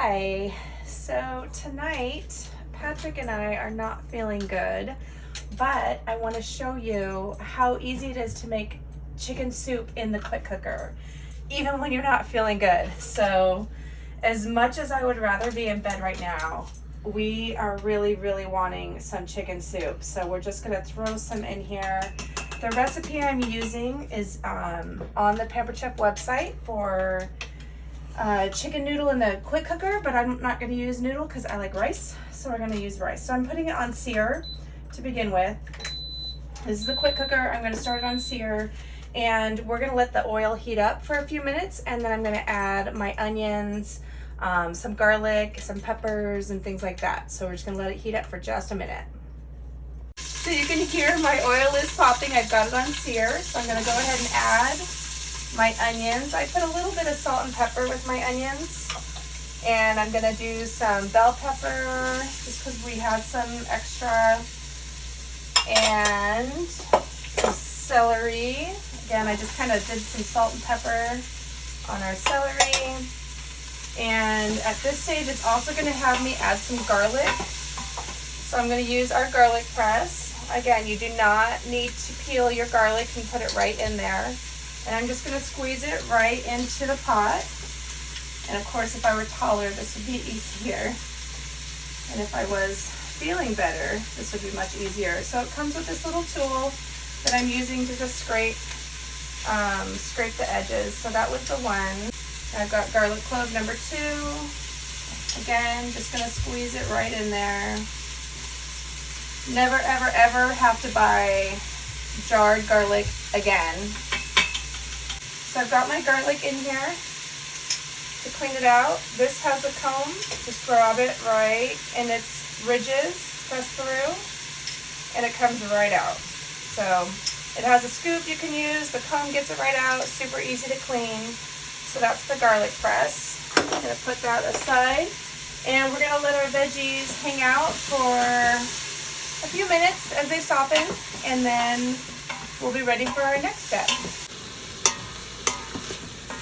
Hi, so tonight Patrick and I are not feeling good, but I want to show you how easy it is to make chicken soup in the quick cooker, even when you're not feeling good. So as much as I would rather be in bed right now, we are really wanting some chicken soup. So we're just gonna throw some in here. The recipe I'm using is on the Pampered Chef website for chicken noodle in the quick cooker, but I'm not going to use noodle because I like rice, so we're going to use rice. So I'm putting it on SEAR to begin with. This is the quick cooker. I'm going to start it on SEAR, and we're going to let the oil heat up for a few minutes, and then I'm going to add my onions, some garlic, some peppers, and things like that. So we're just going to let it heat up for just a minute. So you can hear my oil is popping. I've got it on SEAR, so I'm going to go ahead and add my onions. I put a little bit of salt and pepper with my onions, and I'm gonna do some bell pepper just because we had some extra, and some celery. Again, I just kind of did some salt and pepper on our celery, and at this stage it's also going to have me add some garlic. So I'm going to use our garlic press. Again, you do not need to peel your garlic and put it right in there. And I'm just going to squeeze it right into the pot. And of course, if I were taller, this would be easier. And if I was feeling better, this would be much easier. So it comes with this little tool that I'm using to just scrape the edges. So that was the one. I've got garlic clove number 2. Again, just going to squeeze it right in there. Never, ever have to buy jarred garlic again. So I've got my garlic in here to clean it out. This has a comb. Just grab it right in its ridges, press through, and it comes right out. So it has a scoop you can use. The comb gets it right out. Super easy to clean. So that's the garlic press. I'm going to put that aside. And we're going to let our veggies hang out for a few minutes as they soften, and then we'll be ready for our next step.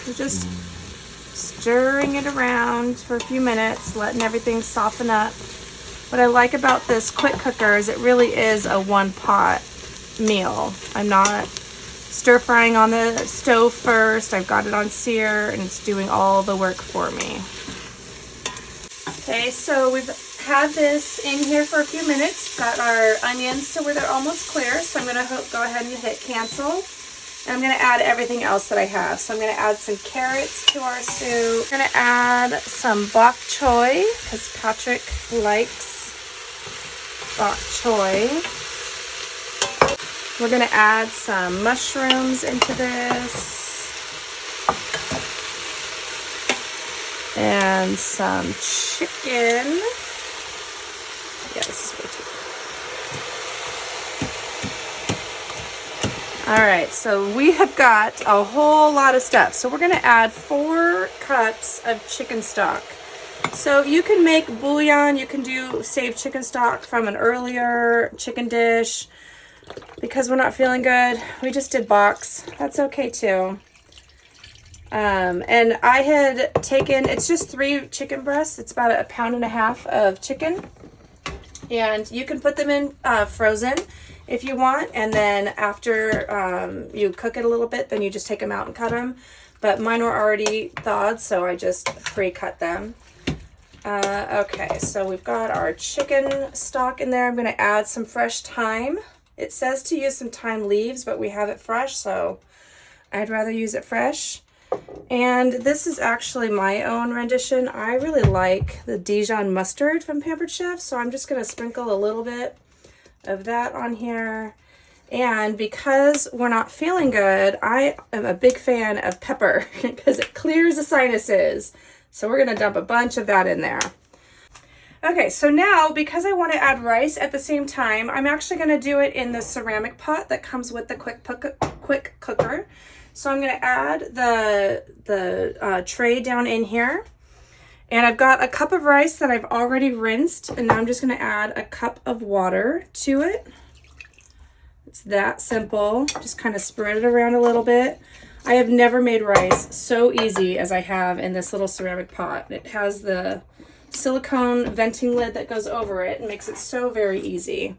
We're just stirring it around for a few minutes, letting everything soften up. What I like about this quick cooker is it really is a one pot meal. I'm not stir frying on the stove first. I've got it on SEAR and it's doing all the work for me. Okay, so we've had this in here for a few minutes. Got our onions to where they're almost clear, so I'm going to go ahead and hit cancel. And I'm going to add everything else that I have. So I'm going to add some carrots to our soup. I'm going to add some bok choy because Patrick likes bok choy. We're going to add some mushrooms into this. And some chicken. Yeah, this is way too. All right, so we have got a whole lot of stuff. So we're gonna add 4 cups of chicken stock. So you can make bouillon, you can do saved chicken stock from an earlier chicken dish. Because we're not feeling good, we just did box. That's okay too. And I had taken, it's just 3 chicken breasts. It's about 1.5 pounds of chicken. And you can put them in frozen if you want. And then after you cook it a little bit, then you just take them out and cut them. But mine were already thawed, so I just pre-cut them. Okay, so we've got our chicken stock in there. I'm going to add some fresh thyme. It says to use some thyme leaves, but we have it fresh, so I'd rather use it fresh. And this is actually my own rendition. I really like the Dijon mustard from Pampered Chef, so I'm just going to sprinkle a little bit of that on here. And because we're not feeling good, I am a big fan of pepper because it clears the sinuses. So we're going to dump a bunch of that in there. Okay, so now because I want to add rice at the same time, I'm actually going to do it in the ceramic pot that comes with the quick cooker. So I'm going to add the tray down in here. And I've got a cup of rice that I've already rinsed. And now I'm just going to add a cup of water to it. It's that simple. Just kind of spread it around a little bit. I have never made rice so easy as I have in this little ceramic pot. It has the silicone venting lid that goes over it and makes it so very easy.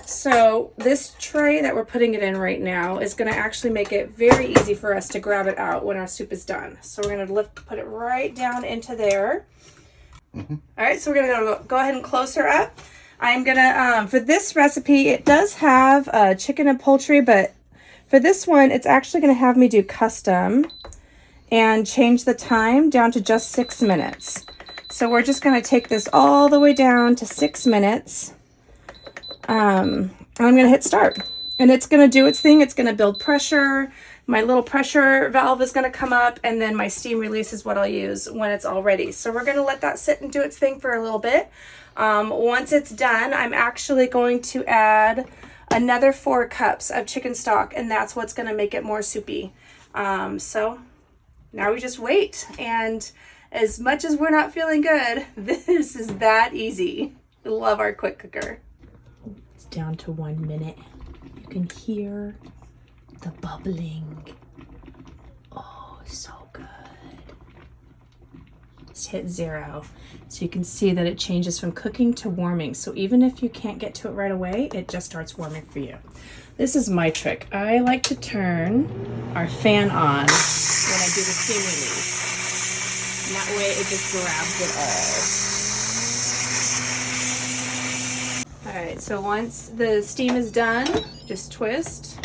So this tray that we're putting it in right now is going to actually make it very easy for us to grab it out when our soup is done. So we're going to put it right down into there. All right, so we're going to go ahead and close her up. I'm going to, for this recipe, it does have chicken and poultry, but for this one, it's actually going to have me do custom and change the time down to just 6 minutes. So we're just going to take this all the way down to 6 minutes. And I'm going to hit start. And it's going to do its thing. It's going to build pressure. My little pressure valve is going to come up, and then my steam release is what I'll use when it's all ready. So we're going to let that sit and do its thing for a little bit. Once it's done, I'm actually going to add another 4 cups of chicken stock, and that's what's going to make it more soupy. So now we just wait. And as much as we're not feeling good, this is that easy. I love our quick cooker. It's down to 1 minute. You can hear the bubbling. Oh, so good. Let's hit 0. So you can see that it changes from cooking to warming. So even if you can't get to it right away, it just starts warming for you. This is my trick. I like to turn our fan on when I do the steam release. And that way it just grabs it all. All right, so once the steam is done, just twist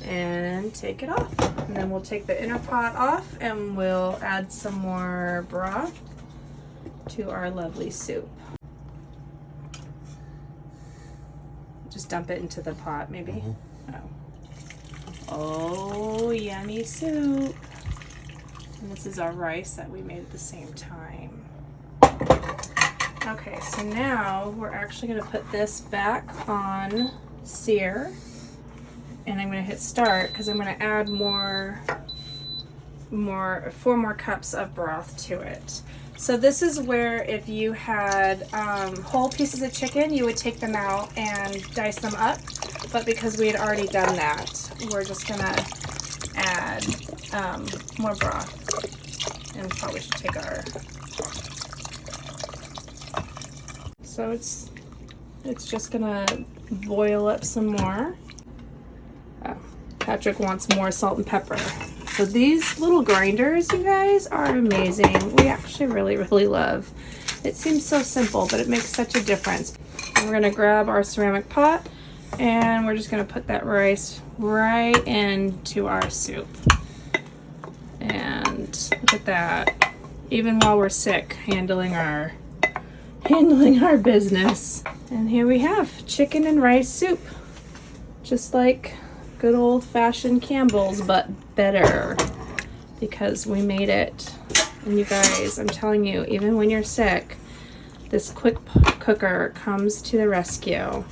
and take it off. And then we'll take the inner pot off and we'll add some more broth to our lovely soup. Just dump it into the pot, maybe. Oh, yummy soup. And this is our rice that we made at the same time. Okay, so now we're actually going to put this back on SEAR. And I'm going to hit start because I'm going to add 4 more cups of broth to it. So this is where if you had whole pieces of chicken, you would take them out and dice them up. But because we had already done that, we're just going to add more broth. And we probably should take our... So it's just going to boil up some more. Patrick wants more salt and pepper. So these little grinders, you guys, are amazing. We actually really, really love. It seems so simple, but it makes such a difference. And we're gonna grab our ceramic pot and we're just gonna put that rice right into our soup. And look at that. Even while we're sick, handling our business. And here we have chicken and rice soup. Just like good old-fashioned Campbell's, but better because we made it. And you guys, I'm telling you, even when you're sick, this quick cooker comes to the rescue.